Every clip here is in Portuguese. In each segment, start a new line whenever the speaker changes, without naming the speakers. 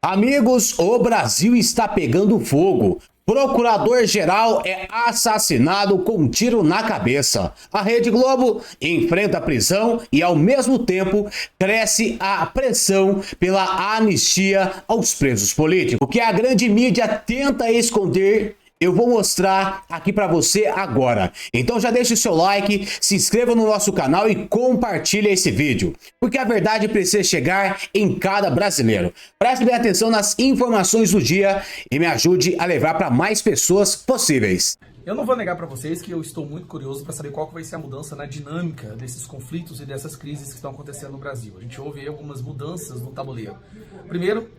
Amigos, o Brasil está pegando fogo. Procurador-geral é assassinado com um tiro na cabeça. A Rede Globo enfrenta a prisão e, ao mesmo tempo, cresce a pressão pela anistia aos presos políticos. O que a grande mídia tenta esconder, eu vou mostrar aqui para você agora. Então já deixe o seu like, se inscreva no nosso canal e compartilhe esse vídeo, porque a verdade precisa chegar em cada brasileiro. Preste bem atenção nas informações do dia e me ajude a levar para mais pessoas possíveis.
Eu não vou negar para vocês que eu estou muito curioso para saber qual que vai ser a mudança na dinâmica desses conflitos e dessas crises que estão acontecendo no Brasil. A gente ouve aí algumas mudanças no tabuleiro. Primeiro,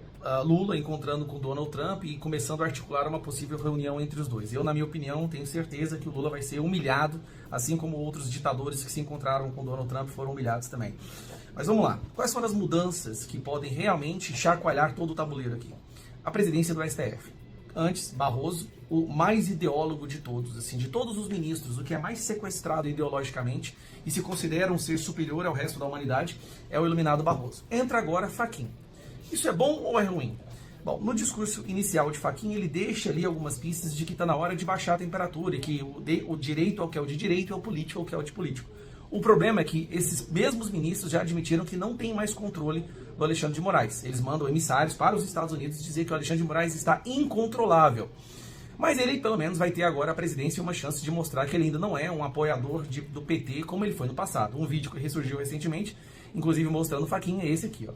Lula encontrando com Donald Trump e começando a articular uma possível reunião entre os dois. Eu, na minha opinião, tenho certeza que o Lula vai ser humilhado, assim como outros ditadores que se encontraram com Donald Trump foram humilhados também. Mas vamos lá. Quais foram as mudanças que podem realmente chacoalhar todo o tabuleiro aqui? A presidência do STF. Antes, Barroso, o mais ideólogo de todos, assim, de todos os ministros, o que é mais sequestrado ideologicamente e se considera um ser superior ao resto da humanidade, é o iluminado Barroso. Entra agora Fachin. Isso é bom ou é ruim? Bom, no discurso inicial de Fachin, ele deixa ali algumas pistas de que está na hora de baixar a temperatura e que o direito é o que é o de direito e o político é o que é o de político. O problema é que esses mesmos ministros já admitiram que não tem mais controle do Alexandre de Moraes. Eles mandam emissários para os Estados Unidos dizer que o Alexandre de Moraes está incontrolável. Mas ele, pelo menos, vai ter agora a presidência e uma chance de mostrar que ele ainda não é um apoiador do PT como ele foi no passado. Um vídeo que ressurgiu recentemente, inclusive mostrando o Fachin, é esse aqui, ó.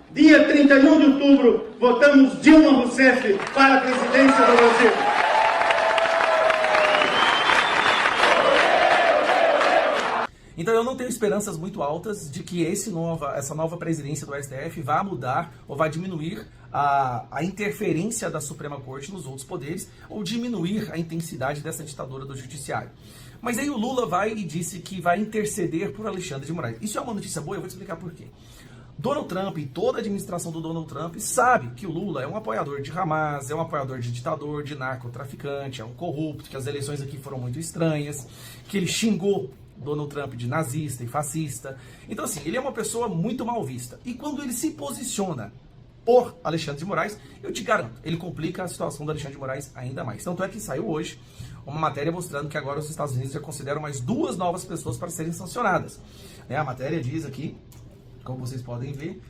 Dia 31 de outubro, votamos Dilma Rousseff para a presidência do Brasil.
Então eu não tenho esperanças muito altas de que essa nova presidência do STF vá mudar ou vai diminuir a interferência da Suprema Corte nos outros poderes ou diminuir a intensidade dessa ditadura do judiciário. Mas aí o Lula vai e disse que vai interceder por Alexandre de Moraes. Isso é uma notícia boa, eu vou te explicar por quê. Donald Trump e toda a administração do Donald Trump sabe que o Lula é um apoiador de Hamas, é um apoiador de ditador, de narcotraficante, é um corrupto, que as eleições aqui foram muito estranhas, que ele xingou Donald Trump de nazista e fascista. Então assim, ele é uma pessoa muito mal vista. E quando ele se posiciona por Alexandre de Moraes, eu te garanto, ele complica a situação do Alexandre de Moraes ainda mais. Tanto é que saiu hoje uma matéria mostrando que agora os Estados Unidos já consideram mais 2 novas pessoas para serem sancionadas. A matéria diz aqui, como vocês podem ver,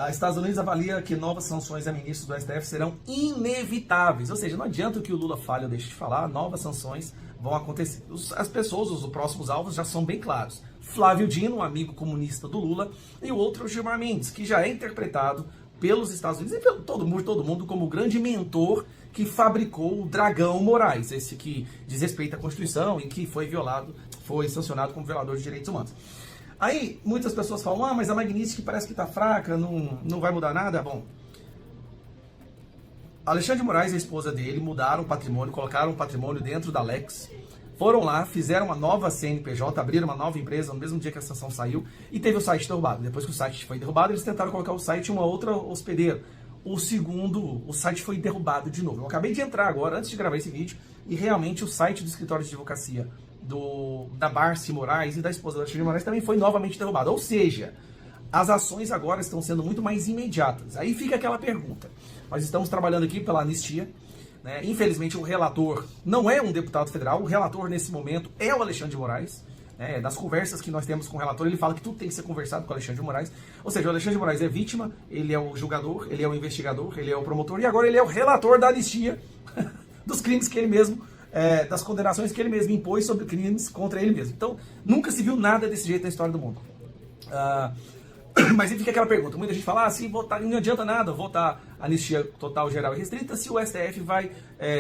os Estados Unidos avalia que novas sanções a ministros do STF serão inevitáveis. Ou seja, não adianta que o Lula fale ou deixe de falar, novas sanções vão acontecer. As pessoas, os próximos alvos já são bem claros. Flávio Dino, um amigo comunista do Lula, e o outro, Gilmar Mendes, que já é interpretado pelos Estados Unidos e pelo todo mundo como o grande mentor que fabricou o Dragão Moraes, esse que desrespeita a Constituição e que foi sancionado como violador de direitos humanos. Aí, muitas pessoas falam, mas a Magnitsky parece que está fraca, não vai mudar nada. Bom, Alexandre de Moraes e a esposa dele mudaram o patrimônio, colocaram o patrimônio dentro da Lex, foram lá, fizeram uma nova CNPJ, abriram uma nova empresa no mesmo dia que a sanção saiu e teve o site derrubado. Depois que o site foi derrubado, eles tentaram colocar o site em uma outra hospedeira. O site foi derrubado de novo. Eu acabei de entrar agora, antes de gravar esse vídeo, e realmente o site do escritório de advocacia da Barci Moraes e da esposa da Alexandre de Moraes também foi novamente derrubado. Ou seja, as ações agora estão sendo muito mais imediatas. Aí fica aquela pergunta. Nós estamos trabalhando aqui pela anistia, né? Infelizmente o relator não é um deputado federal, o relator nesse momento é o Alexandre de Moraes. Das conversas que nós temos com o relator, ele fala que tudo tem que ser conversado com o Alexandre de Moraes. Ou seja, o Alexandre de Moraes é vítima, ele é o julgador, ele é o investigador, ele é o promotor e agora ele é o relator da anistia dos crimes que ele mesmo das condenações que ele mesmo impôs sobre crimes contra ele mesmo. Então, nunca se viu nada desse jeito na história do mundo. Mas aí fica aquela pergunta, muita gente fala, se votar, não adianta nada votar anistia total, geral e restrita se o STF vai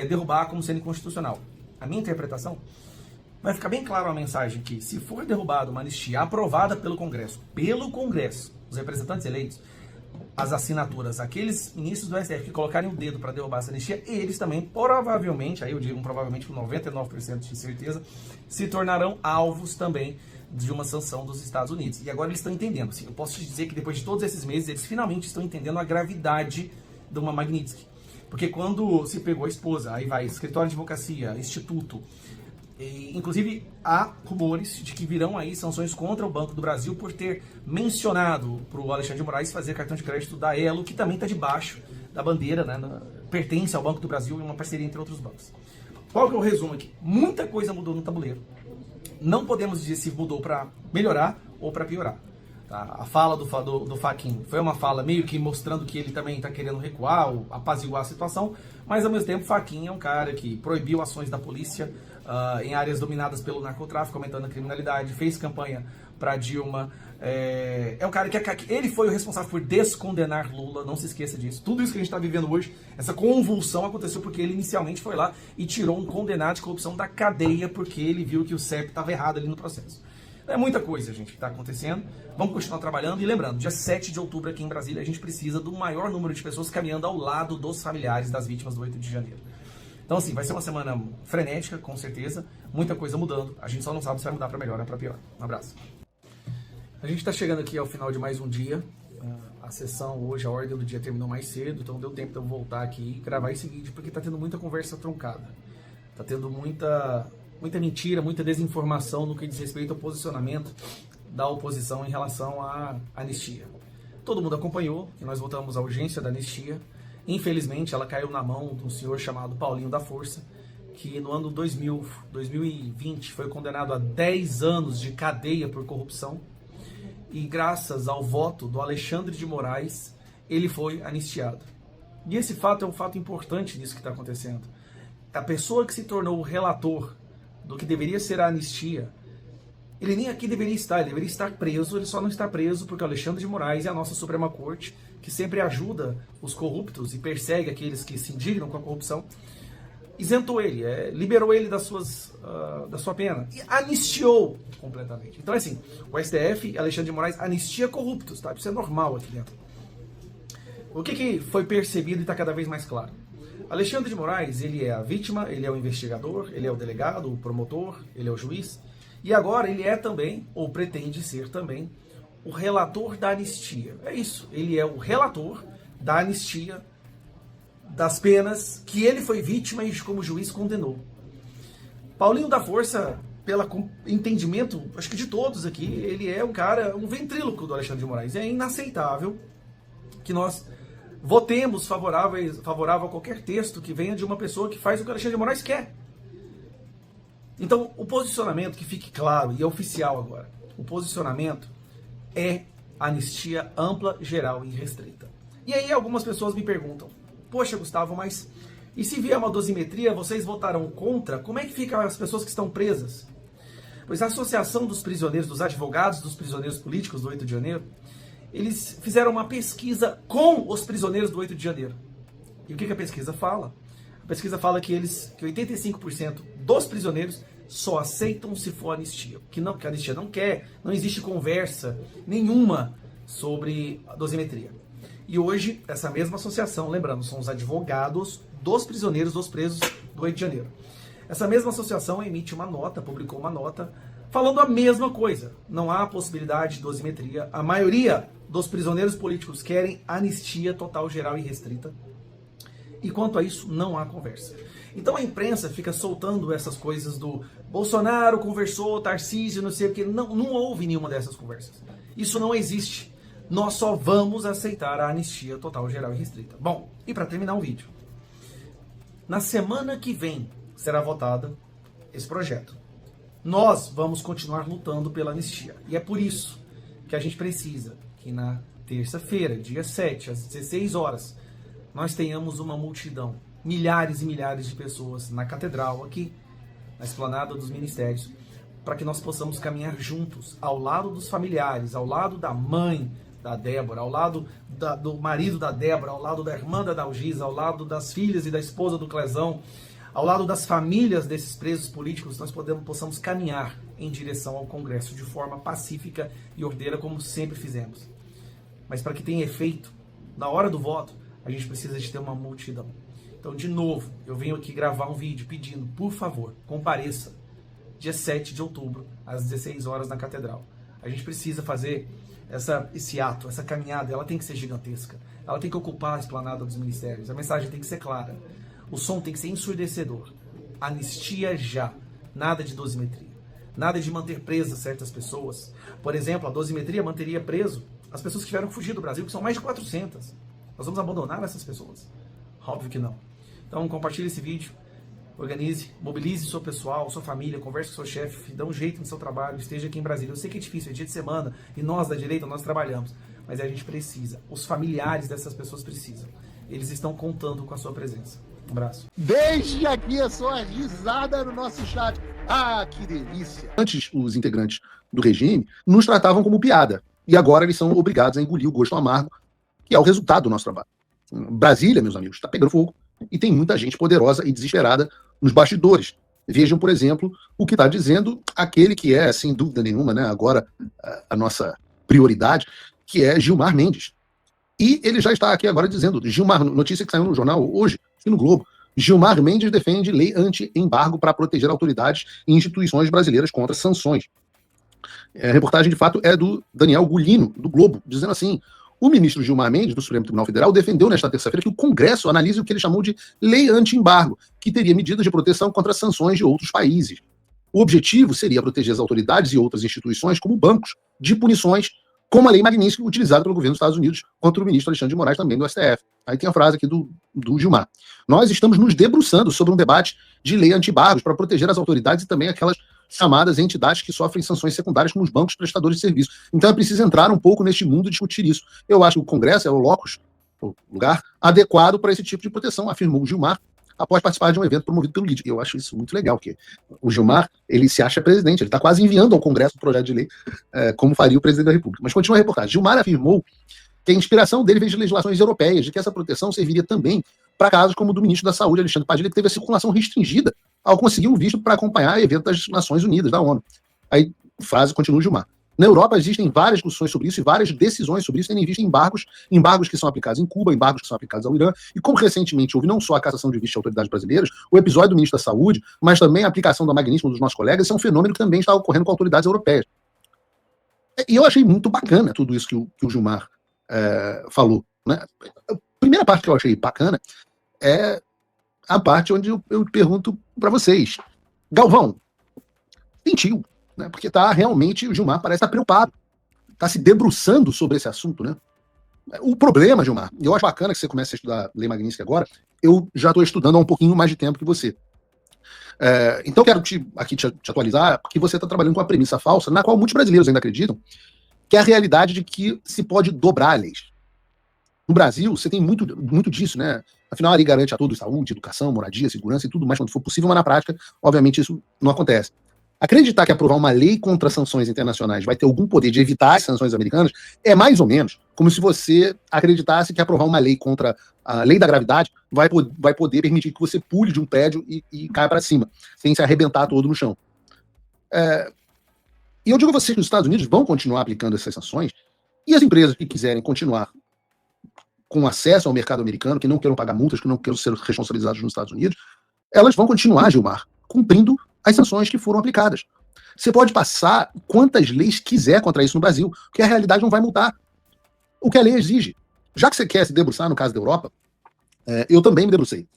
derrubar como sendo inconstitucional. A minha interpretação vai ficar bem claro a mensagem que, se for derrubada uma anistia aprovada pelo Congresso, os representantes eleitos, as assinaturas, aqueles ministros do STF que colocarem o dedo para derrubar essa anistia, eles também provavelmente, aí eu digo provavelmente com 99% de certeza, se tornarão alvos também de uma sanção dos Estados Unidos. E agora eles estão entendendo. Assim, eu posso te dizer que depois de todos esses meses, eles finalmente estão entendendo a gravidade de uma Magnitsky. Porque quando se pegou a esposa, aí vai escritório de advocacia, instituto, inclusive, há rumores de que virão aí sanções contra o Banco do Brasil por ter mencionado para o Alexandre de Moraes fazer cartão de crédito da Elo, que também está debaixo da bandeira, né, pertence ao Banco do Brasil e uma parceria entre outros bancos. Qual que é o resumo aqui? Muita coisa mudou no tabuleiro. Não podemos dizer se mudou para melhorar ou para piorar. Tá? A fala do Fachin foi uma fala meio que mostrando que ele também está querendo recuar ou apaziguar a situação, mas ao mesmo tempo Fachin é um cara que proibiu ações da polícia em áreas dominadas pelo narcotráfico, aumentando a criminalidade, fez campanha para Dilma. É um cara que ele foi o responsável por descondenar Lula, não se esqueça disso. Tudo isso que a gente está vivendo hoje, essa convulsão aconteceu porque ele inicialmente foi lá e tirou um condenado de corrupção da cadeia porque ele viu que o CEP estava errado ali no processo. É muita coisa, gente, que está acontecendo. Vamos continuar trabalhando e lembrando, dia 7 de outubro aqui em Brasília, a gente precisa do maior número de pessoas caminhando ao lado dos familiares das vítimas do 8 de janeiro. Então, assim, vai ser uma semana frenética, com certeza. Muita coisa mudando. A gente só não sabe se vai mudar para melhor ou para pior. Um abraço. A gente está chegando aqui ao final de mais um dia. A sessão hoje, a ordem do dia terminou mais cedo, então deu tempo de eu voltar aqui e gravar esse vídeo, porque está tendo muita conversa truncada. Está tendo muita mentira, muita desinformação no que diz respeito ao posicionamento da oposição em relação à anistia. Todo mundo acompanhou que nós votamos a urgência da anistia. Infelizmente, ela caiu na mão de um senhor chamado Paulinho da Força, que no ano 2020 foi condenado a 10 anos de cadeia por corrupção. E graças ao voto do Alexandre de Moraes, ele foi anistiado. E esse fato é um fato importante nisso que está acontecendo. A pessoa que se tornou o relator do que deveria ser a anistia, ele nem aqui deveria estar, ele deveria estar preso, ele só não está preso porque o Alexandre de Moraes é a nossa Suprema Corte, que sempre ajuda os corruptos e persegue aqueles que se indignam com a corrupção, isentou ele, liberou ele da sua pena e anistiou completamente. Então, assim, o STF, Alexandre de Moraes, anistia corruptos, tá? Isso é normal aqui dentro. O que foi percebido e está cada vez mais claro? Alexandre de Moraes, ele é a vítima, ele é o investigador, ele é o delegado, o promotor, ele é o juiz, e agora ele é também, ou pretende ser também, o relator da anistia. É isso, ele é o relator da anistia das penas que ele foi vítima e como juiz condenou. Paulinho da Força, pelo entendimento, acho que de todos aqui, ele é um ventríloco do Alexandre de Moraes. É inaceitável que nós votemos favorável a qualquer texto que venha de uma pessoa que faz o que o Alexandre de Moraes quer. Então, o posicionamento, que fique claro, e é oficial agora, o posicionamento é anistia ampla, geral e restrita. E aí algumas pessoas me perguntam, poxa, Gustavo, mas e se vier uma dosimetria, vocês votarão contra? Como é que ficam as pessoas que estão presas? Pois a Associação dos Prisioneiros, dos Advogados dos Prisioneiros Políticos do 8 de janeiro, eles fizeram uma pesquisa com os prisioneiros do 8 de janeiro. E o que a pesquisa fala? A pesquisa fala que 85% dos prisioneiros só aceitam se for anistia. Que a anistia não quer, não existe conversa nenhuma sobre a dosimetria. E hoje, essa mesma associação, lembrando, são os advogados dos prisioneiros, dos presos do 8 de janeiro. Essa mesma associação emite uma nota, publicou uma nota, falando a mesma coisa. Não há possibilidade de dosimetria. A maioria dos prisioneiros políticos querem anistia total, geral e restrita. E quanto a isso, não há conversa. Então a imprensa fica soltando essas coisas do Bolsonaro conversou, Tarcísio, não sei o que. Não houve nenhuma dessas conversas. Isso não existe. Nós só vamos aceitar a anistia total, geral e restrita. Bom, e para terminar o vídeo. Na semana que vem será votado esse projeto. Nós vamos continuar lutando pela anistia. E é por isso que a gente precisa que na terça-feira, dia 7, às 16 horas, nós tenhamos uma multidão, milhares e milhares de pessoas na catedral, aqui, na esplanada dos ministérios, para que nós possamos caminhar juntos, ao lado dos familiares, ao lado da mãe da Débora, ao lado do marido da Débora, ao lado da irmã da Dalgisa, ao lado das filhas e da esposa do Clezão, ao lado das famílias desses presos políticos, nós possamos caminhar em direção ao Congresso de forma pacífica e ordeira, como sempre fizemos. Mas para que tenha efeito, na hora do voto, a gente precisa de ter uma multidão. Então, de novo, eu venho aqui gravar um vídeo pedindo, por favor, compareça dia 7 de outubro, às 16 horas na Catedral. A gente precisa fazer esse ato, essa caminhada, ela tem que ser gigantesca. Ela tem que ocupar a esplanada dos ministérios. A mensagem tem que ser clara. O som tem que ser ensurdecedor. Anistia já. Nada de dosimetria. Nada de manter presas certas pessoas. Por exemplo, a dosimetria manteria preso as pessoas que tiveram que fugir do Brasil, que são mais de 400. Nós vamos abandonar essas pessoas? Óbvio que não. Então compartilhe esse vídeo, organize, mobilize seu pessoal, sua família, converse com seu chefe, dá um jeito no seu trabalho, esteja aqui em Brasília. Eu sei que é difícil, é dia de semana, e nós da direita, nós trabalhamos, mas a gente precisa, os familiares dessas pessoas precisam. Eles estão contando com a sua presença. Um abraço.
Deixe aqui a sua risada no nosso chat. Ah, que delícia! Antes, os integrantes do regime nos tratavam como piada. E agora eles são obrigados a engolir o gosto amargo, que é o resultado do nosso trabalho. Brasília, meus amigos, está pegando fogo. E tem muita gente poderosa e desesperada nos bastidores. Vejam, por exemplo, o que está dizendo aquele que é, sem dúvida nenhuma, né, agora a nossa prioridade, que é Gilmar Mendes. E ele já está aqui agora dizendo, Gilmar, notícia que saiu no jornal hoje, aqui no Globo, Gilmar Mendes defende lei anti-embargo para proteger autoridades e instituições brasileiras contra sanções. A reportagem, de fato, é do Daniel Gulino, do Globo, dizendo assim, o ministro Gilmar Mendes, do Supremo Tribunal Federal, defendeu nesta terça-feira que o Congresso analise o que ele chamou de lei anti-embargo, que teria medidas de proteção contra sanções de outros países. O objetivo seria proteger as autoridades e outras instituições, como bancos, de punições, como a lei Magnitsky utilizada pelo governo dos Estados Unidos contra o ministro Alexandre de Moraes, também do STF. Aí tem a frase aqui do Gilmar. Nós estamos nos debruçando sobre um debate de lei anti-embargos para proteger as autoridades e também aquelas chamadas entidades que sofrem sanções secundárias como os bancos prestadores de serviço. Então é preciso entrar um pouco neste mundo e discutir isso. Eu acho que o Congresso é o locus, o lugar adequado para esse tipo de proteção, afirmou o Gilmar, após participar de um evento promovido pelo LIDE. Eu acho isso muito legal, porque o Gilmar, ele se acha presidente, ele está quase enviando ao Congresso o projeto de lei, como faria o presidente da República. Mas continua a reportagem. Gilmar afirmou que a inspiração dele vem de legislações europeias, de que essa proteção serviria também para casos como o do ministro da Saúde, Alexandre Padilha, que teve a circulação restringida ao conseguir um visto para acompanhar evento das Nações Unidas, da ONU. Aí, frase continua o Gilmar. Na Europa existem várias discussões sobre isso e várias decisões sobre isso, tendo em vista embargos que são aplicados em Cuba, embargos que são aplicados ao Irã, e como recentemente houve não só a cassação de visto de autoridades brasileiras, o episódio do ministro da Saúde, mas também a aplicação da Magnitsky dos nossos colegas, isso é um fenômeno que também está ocorrendo com autoridades europeias. E eu achei muito bacana tudo isso que o Gilmar falou. Né? A primeira parte que eu achei bacana é a parte onde eu pergunto para vocês, Galvão, sentiu? Né? Porque realmente o Gilmar parece estar preocupado, está se debruçando sobre esse assunto, né? O problema, Gilmar, eu acho bacana que você comece a estudar Lei Magnitsky agora, eu já estou estudando há um pouquinho mais de tempo que você. Então quero te atualizar, porque você está trabalhando com uma premissa falsa, na qual muitos brasileiros ainda acreditam, que é a realidade de que se pode dobrar leis. No Brasil, você tem muito disso, né? Afinal, a lei garante a todos saúde, educação, moradia, segurança e tudo mais quando for possível, mas na prática, obviamente, isso não acontece. Acreditar que aprovar uma lei contra sanções internacionais vai ter algum poder de evitar as sanções americanas é mais ou menos como se você acreditasse que aprovar uma lei contra a lei da gravidade vai poder permitir que você pule de um prédio e caia para cima, sem se arrebentar todo no chão. E eu digo a vocês que os Estados Unidos vão continuar aplicando essas sanções, e as empresas que quiserem continuar com acesso ao mercado americano, que não queiram pagar multas, que não queiram ser responsabilizados nos Estados Unidos, elas vão continuar, Gilmar, cumprindo as sanções que foram aplicadas. Você pode passar quantas leis quiser contra isso no Brasil, porque a realidade não vai mudar. O que a lei exige. Já que você quer se debruçar no caso da Europa, eu também me debrucei.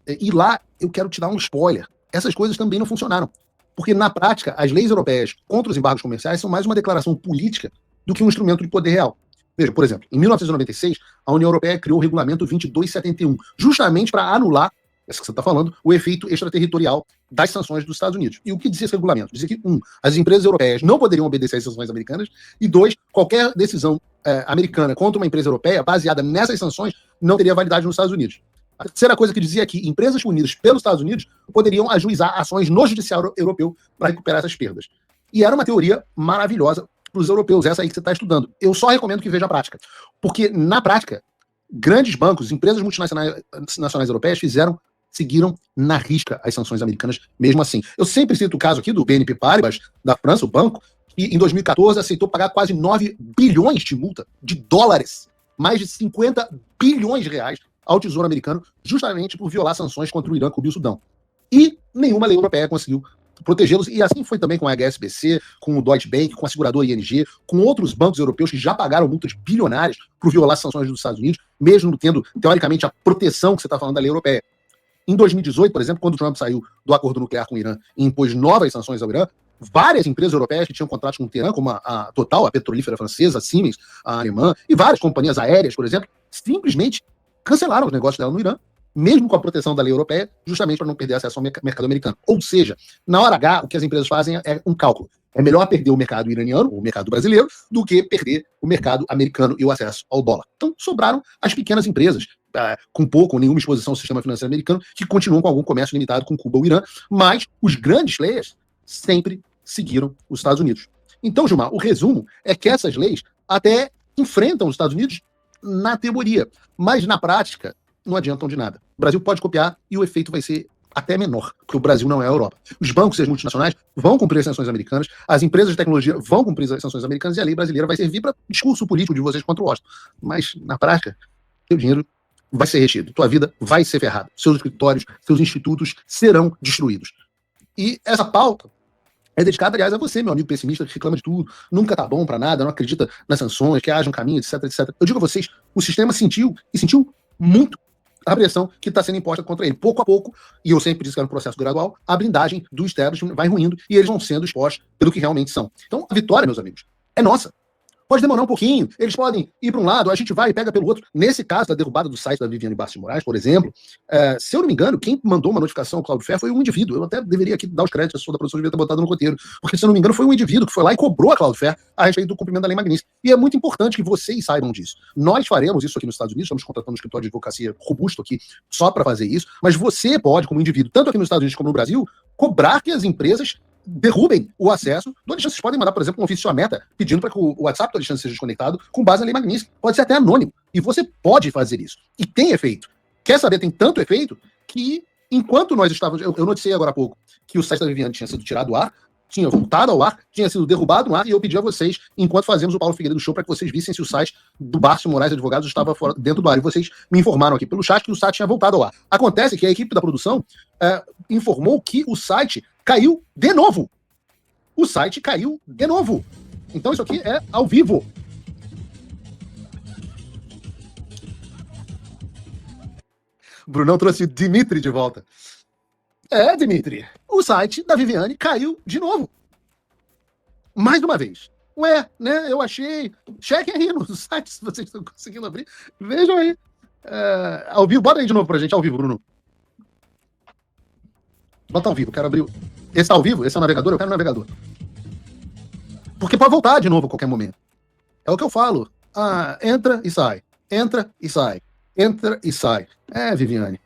E lá eu quero te dar um spoiler. Essas coisas também não funcionaram. Porque, na prática, as leis europeias contra os embargos comerciais são mais uma declaração política do que um instrumento de poder real. Veja, por exemplo, em 1996, a União Europeia criou o Regulamento 2271, justamente para anular, essa que você está falando, o efeito extraterritorial das sanções dos Estados Unidos. E o que dizia esse regulamento? Dizia que, as empresas europeias não poderiam obedecer às sanções americanas, e 2, qualquer decisão americana contra uma empresa europeia baseada nessas sanções não teria validade nos Estados Unidos. A terceira coisa que dizia que empresas punidas pelos Estados Unidos poderiam ajuizar ações no judiciário europeu para recuperar essas perdas. E era uma teoria maravilhosa para os europeus, essa aí que você está estudando. Eu só recomendo que veja a prática. Porque, na prática, grandes bancos, empresas multinacionais europeias seguiram na risca as sanções americanas, mesmo assim. Eu sempre cito o caso aqui do BNP Paribas, da França, o banco, que em 2014 aceitou pagar quase 9 bilhões de multa, de dólares, mais de 50 bilhões de reais ao Tesouro americano, justamente por violar sanções contra o Irã, Cuba e o Sudão. E nenhuma lei europeia conseguiu protegê-los, e assim foi também com a HSBC, com o Deutsche Bank, com a seguradora ING, com outros bancos europeus que já pagaram multas bilionárias por violar sanções dos Estados Unidos, mesmo tendo, teoricamente, a proteção que você está falando da lei europeia. Em 2018, por exemplo, quando o Trump saiu do acordo nuclear com o Irã e impôs novas sanções ao Irã, várias empresas europeias que tinham contratos com o Teherã, como a Total, a petrolífera francesa, a Siemens, a alemã, e várias companhias aéreas, por exemplo, simplesmente cancelaram os negócios dela no Irã, mesmo com a proteção da lei europeia, justamente para não perder acesso ao mercado americano. Ou seja, na hora H, o que as empresas fazem é um cálculo. É melhor perder o mercado iraniano, ou o mercado brasileiro, do que perder o mercado americano e o acesso ao dólar. Então, sobraram as pequenas empresas, com pouco ou nenhuma exposição ao sistema financeiro americano, que continuam com algum comércio limitado com Cuba ou Irã, mas os grandes players sempre seguiram os Estados Unidos. Então, Gilmar, o resumo é que essas leis até enfrentam os Estados Unidos na teoria, mas na prática não adiantam de nada. O Brasil pode copiar e o efeito vai ser até menor, porque o Brasil não é a Europa. Os bancos e as multinacionais vão cumprir as sanções americanas, as empresas de tecnologia vão cumprir as sanções americanas e a lei brasileira vai servir para discurso político de vocês contra o Washington. Mas, na prática, seu dinheiro vai ser retido, tua vida vai ser ferrada, seus escritórios, seus institutos serão destruídos. E essa pauta é dedicada, aliás, a você, meu amigo pessimista, que reclama de tudo, nunca tá bom para nada, não acredita nas sanções, que haja um caminho, etc, etc. Eu digo a vocês, o sistema sentiu muito a pressão que está sendo imposta contra ele. Pouco a pouco, e eu sempre disse que era um processo gradual, a blindagem do establishment vai ruindo e eles vão sendo expostos pelo que realmente são. Então, a vitória, meus amigos, é nossa. Pode demorar um pouquinho, eles podem ir para um lado, a gente vai e pega pelo outro. Nesse caso da derrubada do site da Viviane Bastos de Moraes, por exemplo, se eu não me engano, quem mandou uma notificação ao Cloudflare foi um indivíduo. Eu até deveria aqui dar os créditos, a pessoa da produção devia ter botado no roteiro, porque se eu não me engano foi um indivíduo que foi lá e cobrou a Cloudflare a respeito do cumprimento da lei Magnitsky. E é muito importante que vocês saibam disso. Nós faremos isso aqui nos Estados Unidos, estamos contratando um escritório de advocacia robusto aqui só para fazer isso, mas você pode, como indivíduo, tanto aqui nos Estados Unidos como no Brasil, cobrar que as empresas derrubem o acesso do Alexandre. Vocês podem mandar, por exemplo, um ofício à Meta pedindo para que o WhatsApp do Alexandre seja desconectado com base na lei Magnitsky. Pode ser até anônimo. E você pode fazer isso. E tem efeito. Quer saber? Tem tanto efeito que, enquanto nós estávamos... Eu noticiei agora há pouco que o site da Viviane tinha sido tirado do ar, tinha voltado ao ar, tinha sido derrubado no ar, e eu pedi a vocês, enquanto fazemos o Paulo Figueiredo Show, para que vocês vissem se o site do Bárcio Moraes Advogados estava dentro do ar. E vocês me informaram aqui pelo chat que o site tinha voltado ao ar. Acontece que a equipe da produção informou que o site caiu de novo. O site caiu de novo. Então isso aqui é ao vivo. Brunão trouxe o Dimitri de volta. Dimitri, o site da Viviane caiu de novo. Mais uma vez. Ué, né, eu achei... Chequem aí no site se vocês estão conseguindo abrir. Vejam aí. Ao vivo, bota aí de novo pra gente, ao vivo, Bruno. Bota ao vivo, quero abrir... Esse tá ao vivo? Esse é o navegador? Eu quero o navegador. Porque pode voltar de novo a qualquer momento. É o que eu falo. Entra e sai. Entra e sai. Entra e sai. Viviane.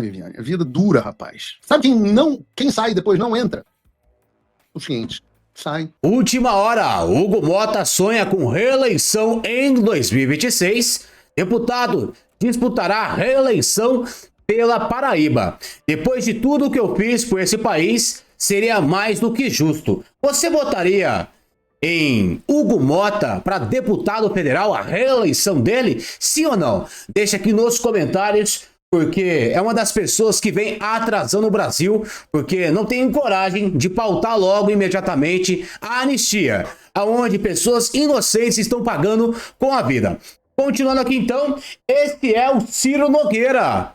Viviane. A vida dura, rapaz. Sabe quem sai e depois não entra? Os clientes. Saem.
Última hora. Hugo Mota sonha com reeleição em 2026. Deputado disputará a reeleição pela Paraíba. Depois de tudo que eu fiz por esse país, seria mais do que justo. Você votaria em Hugo Mota para deputado federal, a reeleição dele? Sim ou não? Deixa aqui nos comentários, porque é uma das pessoas que vem atrasando o Brasil, porque não tem coragem de pautar logo imediatamente a anistia, aonde pessoas inocentes estão pagando com a vida. Continuando aqui então, esse é o Ciro Nogueira.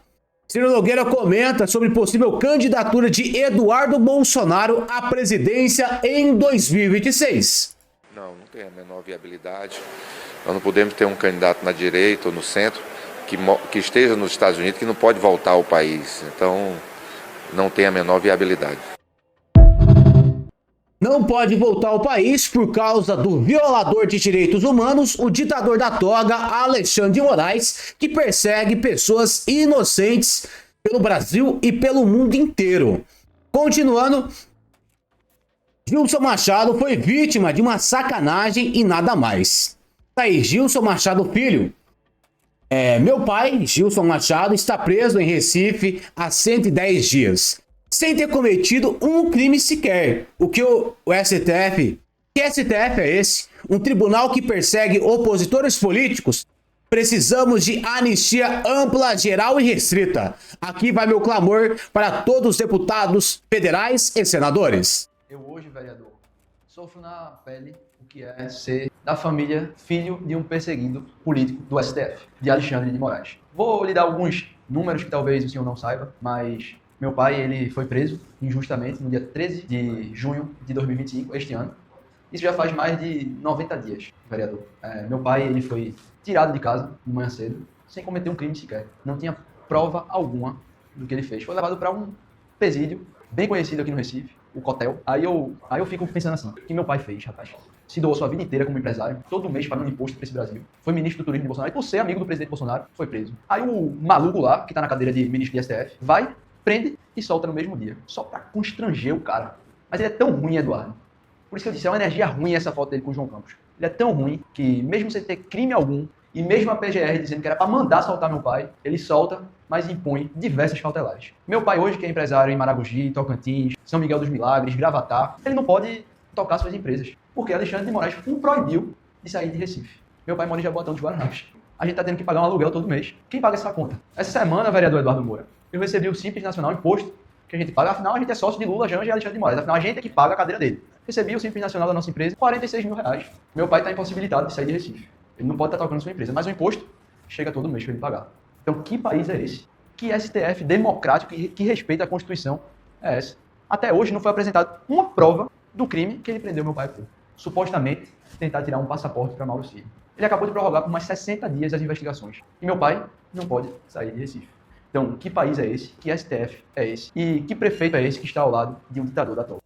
Ciro Nogueira comenta sobre possível candidatura de Eduardo Bolsonaro à presidência em 2026.
Não tem a menor viabilidade. Nós não podemos ter um candidato na direita ou no centro que esteja nos Estados Unidos, que não pode voltar ao país. Então, não tem a menor viabilidade.
Não pode voltar ao país por causa do violador de direitos humanos, o ditador da toga, Alexandre de Moraes, que persegue pessoas inocentes pelo Brasil e pelo mundo inteiro. Continuando, Gilson Machado foi vítima de uma sacanagem e nada mais. Tá aí, Gilson Machado Filho. Meu pai, Gilson Machado, está preso em Recife há 110 dias. Sem ter cometido um crime sequer. O que o STF... Que STF é esse? Um tribunal que persegue opositores políticos? Precisamos de anistia ampla, geral e restrita. Aqui vai meu clamor para todos os deputados federais e senadores.
Eu hoje, vereador, sofro na pele o que é ser da família filho de um perseguido político do STF, de Alexandre de Moraes. Vou lhe dar alguns números que talvez o senhor não saiba, mas... Meu pai, ele foi preso injustamente no dia 13 de junho de 2025, este ano. Isso já faz mais de 90 dias, vereador. Meu pai, ele foi tirado de casa de manhã cedo, sem cometer um crime sequer. Não tinha prova alguma do que ele fez. Foi levado para um presídio bem conhecido aqui no Recife, o Cotel. Aí eu fico pensando assim, o que meu pai fez, rapaz? Se doou sua vida inteira como empresário, todo mês pagando imposto para esse Brasil. Foi ministro do turismo de Bolsonaro e por ser amigo do presidente Bolsonaro, foi preso. Aí o maluco lá, que tá na cadeira de ministro de STF, vai, prende e solta no mesmo dia. Só pra constranger o cara. Mas ele é tão ruim, Eduardo. Por isso que eu disse, é uma energia ruim essa foto dele com o João Campos. Ele é tão ruim que mesmo sem ter crime algum, e mesmo a PGR dizendo que era para mandar soltar meu pai, ele solta, mas impõe diversas cautelares. Meu pai hoje, que é empresário em Maragogi, Tocantins, São Miguel dos Milagres, Gravatá, ele não pode tocar suas empresas, porque Alexandre de Moraes o proibiu de sair de Recife. Meu pai mora em Jaboatão dos Guararapes. A gente tá tendo que pagar um aluguel todo mês. Quem paga essa conta? Essa semana, vereador Eduardo Moura, eu recebi o Simples Nacional, imposto que a gente paga. Afinal, a gente é sócio de Lula, Janja e Alexandre de Moraes. Afinal, a gente é que paga a cadeira dele. Recebi o Simples Nacional da nossa empresa, R$46 mil. Meu pai está impossibilitado de sair de Recife. Ele não pode estar tocando sua empresa, mas o imposto chega todo mês para ele pagar. Então, que país é esse? Que STF democrático que respeita a Constituição é essa? Até hoje não foi apresentada uma prova do crime que ele prendeu meu pai por. Supostamente, tentar tirar um passaporte para Mauro Cid. Ele acabou de prorrogar por mais 60 dias as investigações. E meu pai não pode sair de Recife. Então, que país é esse? Que STF é esse? E que prefeito é esse que está ao lado de um ditador da toga?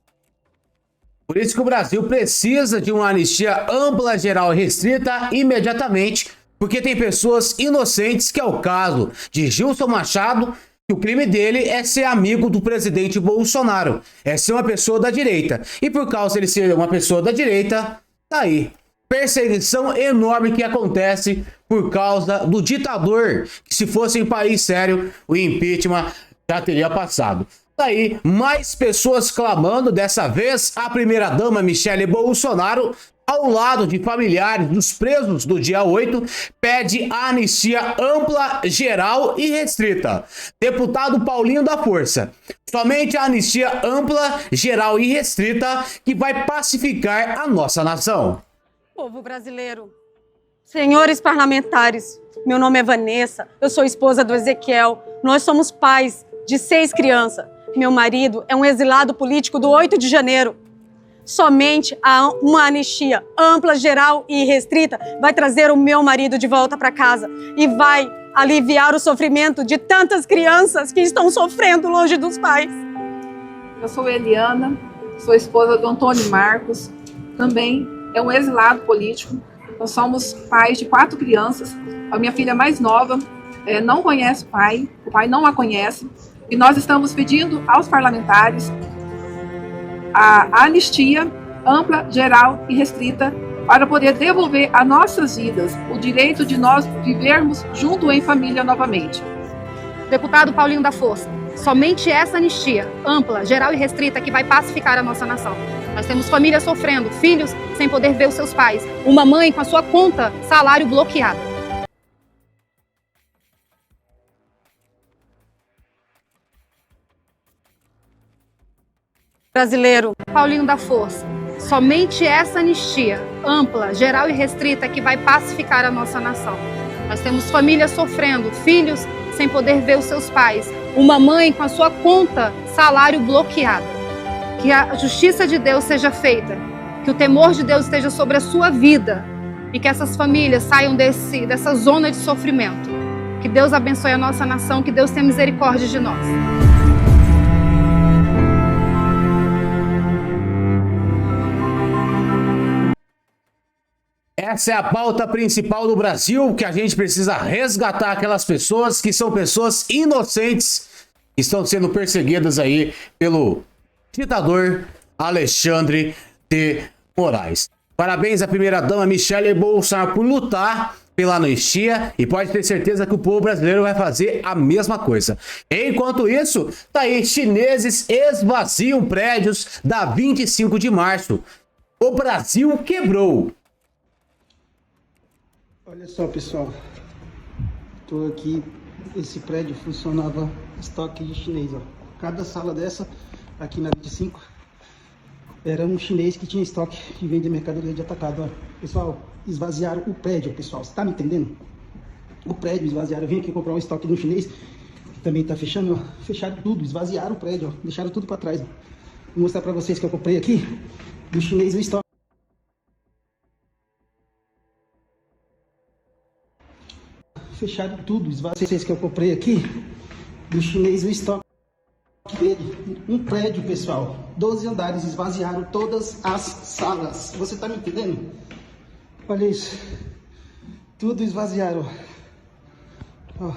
Por isso que o Brasil precisa de uma anistia ampla, geral e restrita imediatamente, porque tem pessoas inocentes, que é o caso de Gilson Machado, que o crime dele é ser amigo do presidente Bolsonaro, é ser uma pessoa da direita. E por causa dele ser uma pessoa da direita, tá aí. Perseguição enorme que acontece por causa do ditador, que se fosse em país sério, o impeachment já teria passado. Daí, mais pessoas clamando, dessa vez a primeira-dama Michele Bolsonaro, ao lado de familiares dos presos do dia 8, pede a anistia ampla, geral e restrita. Deputado Paulinho da Força, somente a anistia ampla, geral e restrita que vai pacificar a nossa nação.
Povo brasileiro, senhores parlamentares, meu nome é Vanessa, eu sou esposa do Ezequiel, nós somos pais de 6 crianças. Meu marido é um exilado político do 8 de janeiro. Somente uma anistia ampla, geral e restrita vai trazer o meu marido de volta para casa e vai aliviar o sofrimento de tantas crianças que estão sofrendo longe dos pais.
Eu sou Eliana, sou esposa do Antônio Marcos, também é um exilado político. Nós somos pais de 4 crianças. A minha filha mais nova não conhece o pai não a conhece. E nós estamos pedindo aos parlamentares a anistia ampla, geral e restrita para poder devolver a nossas vidas o direito de nós vivermos junto em família novamente.
Deputado Paulinho da Força, somente essa anistia ampla, geral e restrita que vai pacificar a nossa nação. Nós temos famílias sofrendo, filhos sem poder ver os seus pais, uma mãe com a sua conta salário bloqueada.
Brasileiro,
Paulinho da Força, somente essa anistia ampla, geral e restrita que vai pacificar a nossa nação. Nós temos famílias sofrendo, filhos sem poder ver os seus pais, uma mãe com a sua conta salário bloqueada. Que a justiça de Deus seja feita, que o temor de Deus esteja sobre a sua vida e que essas famílias saiam dessa zona de sofrimento. Que Deus abençoe a nossa nação, que Deus tenha misericórdia de nós.
Essa é a pauta principal do Brasil, que a gente precisa resgatar aquelas pessoas que são pessoas inocentes, que estão sendo perseguidas aí pelo ditador Alexandre de Moraes. Parabéns à primeira-dama Michele Bolsonaro por lutar pela anistia e pode ter certeza que o povo brasileiro vai fazer a mesma coisa. Enquanto isso, tá aí, chineses esvaziam prédios da 25 de março. O Brasil quebrou.
Olha só, pessoal, tô aqui, esse prédio funcionava estoque de chinês, ó. Cada sala dessa, aqui na 25, era um chinês que tinha estoque de vender mercadoria de atacado, ó. Pessoal, esvaziaram o prédio, pessoal, você tá me entendendo? O prédio esvaziaram, eu vim aqui comprar um estoque de um chinês, que também tá fechando, ó. Fecharam tudo, esvaziaram o prédio, ó. Deixaram tudo pra trás, ó. Vou mostrar pra vocês que eu comprei aqui, do chinês o estoque. fecharam tudo. Os vasos que eu comprei aqui, do chinês, o estoque dele. Um prédio, pessoal. 12 andares, esvaziaram todas as salas. Você tá me entendendo? Olha isso. Tudo esvaziaram. Ó,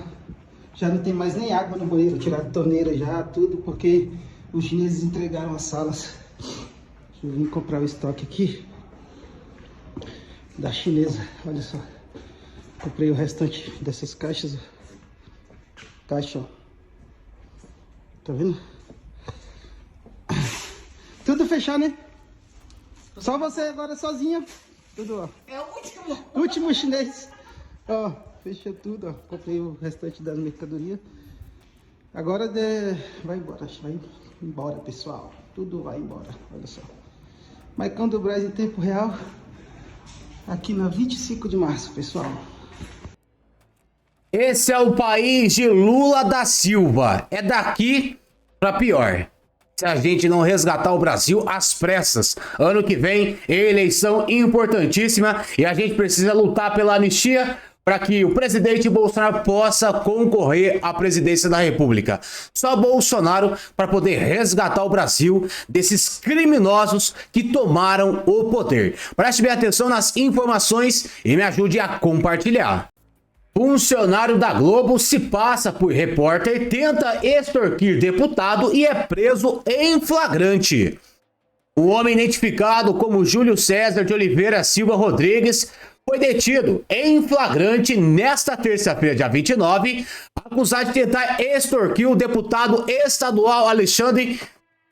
já não tem mais nem água no banheiro. Tiraram a torneira já, tudo, porque os chineses entregaram as salas. Deixa eu vir comprar o estoque aqui da chinesa. Olha só. Comprei o restante dessas caixas. Caixa, ó. Tá vendo? Tudo fechado, né? Só você agora sozinha. Tudo, ó. É o último. Último chinês. Ó, fechou tudo, ó. Comprei o restante das mercadorias. Agora vai embora. Vai embora, pessoal. Tudo vai embora. Olha só. Maicon do Brasil em tempo real. Aqui na 25 de março, pessoal.
Esse é o país de Lula da Silva. É daqui pra pior. Se a gente não resgatar o Brasil às pressas. Ano que vem, eleição importantíssima e a gente precisa lutar pela anistia para que o presidente Bolsonaro possa concorrer à presidência da República. Só Bolsonaro para poder resgatar o Brasil desses criminosos que tomaram o poder. Preste bem atenção nas informações e me ajude a compartilhar. Funcionário da Globo se passa por repórter, tenta extorquir deputado e é preso em flagrante. O homem identificado como Júlio César de Oliveira Silva Rodrigues foi detido em flagrante nesta terça-feira, dia 29, acusado de tentar extorquir o deputado estadual Alexandre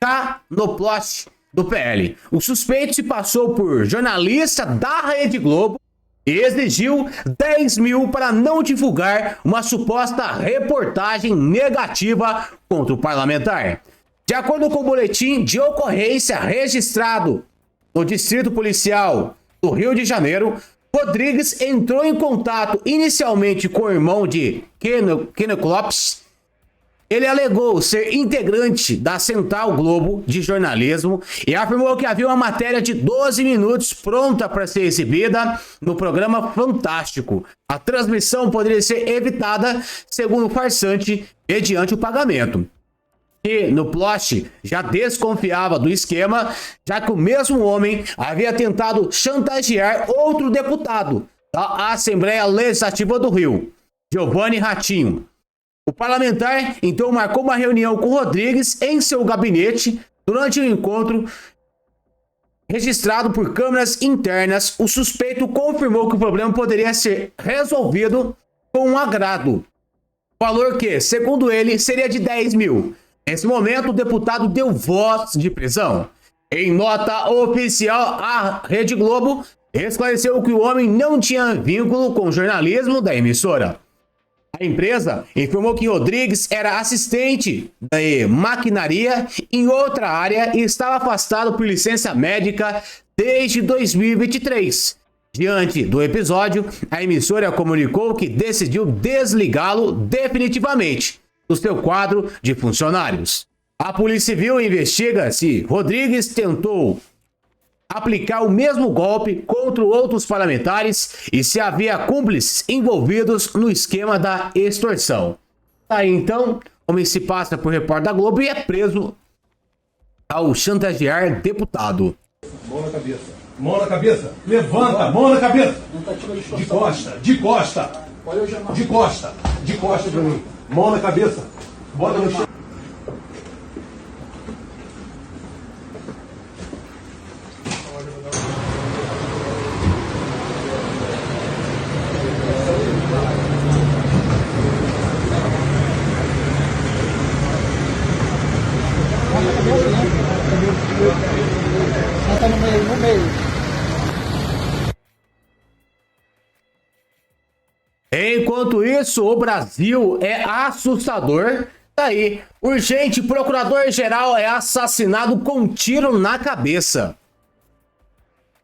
Canoplotti, do PL. O suspeito se passou por jornalista da Rede Globo e exigiu 10 mil para não divulgar uma suposta reportagem negativa contra o parlamentar. De acordo com o boletim de ocorrência registrado no Distrito Policial do Rio de Janeiro, Rodrigues entrou em contato inicialmente com o irmão de Canoplotti. Ele alegou ser integrante da Central Globo de Jornalismo e afirmou que havia uma matéria de 12 minutos pronta para ser exibida no programa Fantástico. A transmissão poderia ser evitada, segundo o farsante, mediante o pagamento. E no plot já desconfiava do esquema, já que o mesmo homem havia tentado chantagear outro deputado da Assembleia Legislativa do Rio, Giovanni Ratinho. O parlamentar então marcou uma reunião com Rodrigues em seu gabinete. Durante o encontro, registrado por câmeras internas, o suspeito confirmou que o problema poderia ser resolvido com um agrado. Valor que, segundo ele, seria de 10 mil. Nesse momento, o deputado deu voz de prisão. Em nota oficial, a Rede Globo esclareceu que o homem não tinha vínculo com o jornalismo da emissora. A empresa informou que Rodrigues era assistente de maquinaria em outra área e estava afastado por licença médica desde 2023. Diante do episódio, a emissora comunicou que decidiu desligá-lo definitivamente do seu quadro de funcionários. A Polícia Civil investiga se Rodrigues tentou aplicar o mesmo golpe contra outros parlamentares e se havia cúmplices envolvidos no esquema da extorsão. Aí então, o homem se passa por repórter da Globo e é preso ao chantagear deputado.
Mão na cabeça. Mão na cabeça. Levanta, mão na cabeça. De costa, de costa. De costa, de costa pra mim. Mão na cabeça. Bota no chão.
Tá no meio, no meio.
Enquanto isso, o Brasil é assustador. Daí, urgente, procurador-geral é assassinado com um tiro na cabeça.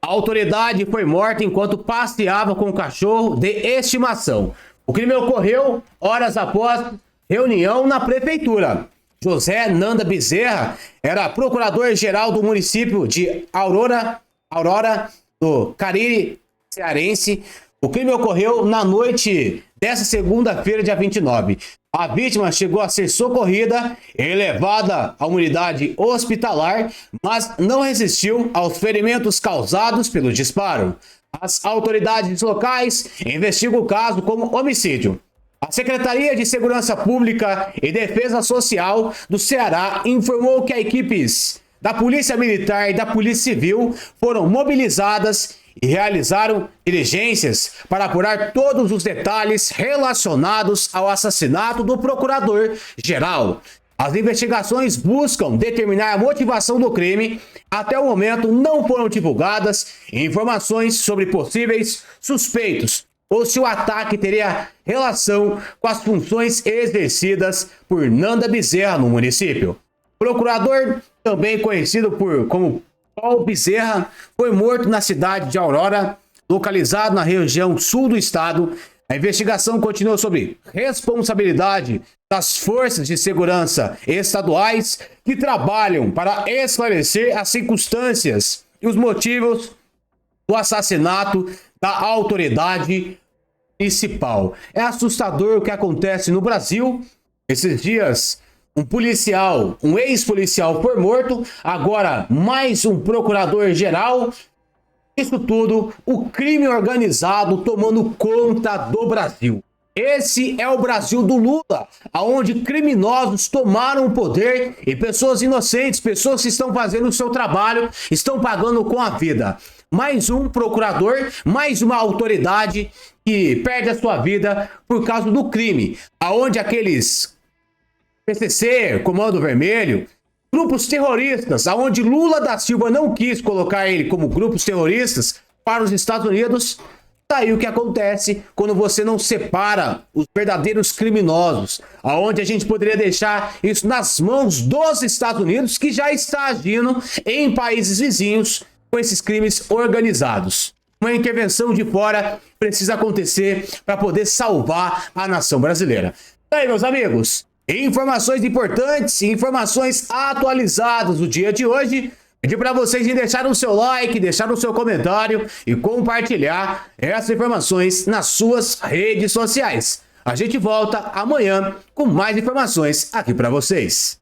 A autoridade foi morta enquanto passeava com um cachorro de estimação. O crime ocorreu horas após reunião na prefeitura. José Nanda Bezerra era procurador-geral do município de Aurora do Cariri cearense. O crime ocorreu na noite dessa segunda-feira, dia 29. A vítima chegou a ser socorrida e levada a uma unidade hospitalar, mas não resistiu aos ferimentos causados pelo disparo. As autoridades locais investigam o caso como homicídio. A Secretaria de Segurança Pública e Defesa Social do Ceará informou que as equipes da Polícia Militar e da Polícia Civil foram mobilizadas e realizaram diligências para apurar todos os detalhes relacionados ao assassinato do procurador-geral. As investigações buscam determinar a motivação do crime. Até o momento não foram divulgadas informações sobre possíveis suspeitos ou se o ataque teria relação com as funções exercidas por Nanda Bezerra no município. O procurador, também conhecido como Paulo Bezerra, foi morto na cidade de Aurora, localizado na região sul do estado. A investigação continua sobre responsabilidade das forças de segurança estaduais que trabalham para esclarecer as circunstâncias e os motivos do assassinato da autoridade municipal. É assustador o que acontece no Brasil. Esses dias, um ex-policial foi morto, agora mais um procurador-geral. Isso tudo, o crime organizado tomando conta do Brasil. Esse é o Brasil do Lula, onde criminosos tomaram o poder e pessoas inocentes, pessoas que estão fazendo o seu trabalho, estão pagando com a vida. Mais um procurador, mais uma autoridade que perde a sua vida por causa do crime, aonde aqueles PCC, Comando Vermelho, grupos terroristas, aonde Lula da Silva não quis colocar ele como grupos terroristas para os Estados Unidos. Tá aí o que acontece quando você não separa os verdadeiros criminosos, aonde a gente poderia deixar isso nas mãos dos Estados Unidos, que já está agindo em países vizinhos com esses crimes organizados. Uma intervenção de fora precisa acontecer para poder salvar a nação brasileira. Tá aí, meus amigos, informações importantes, informações atualizadas do dia de hoje. Pedir para vocês deixar o seu like, deixar o seu comentário e compartilhar essas informações nas suas redes sociais. A gente volta amanhã com mais informações aqui para vocês.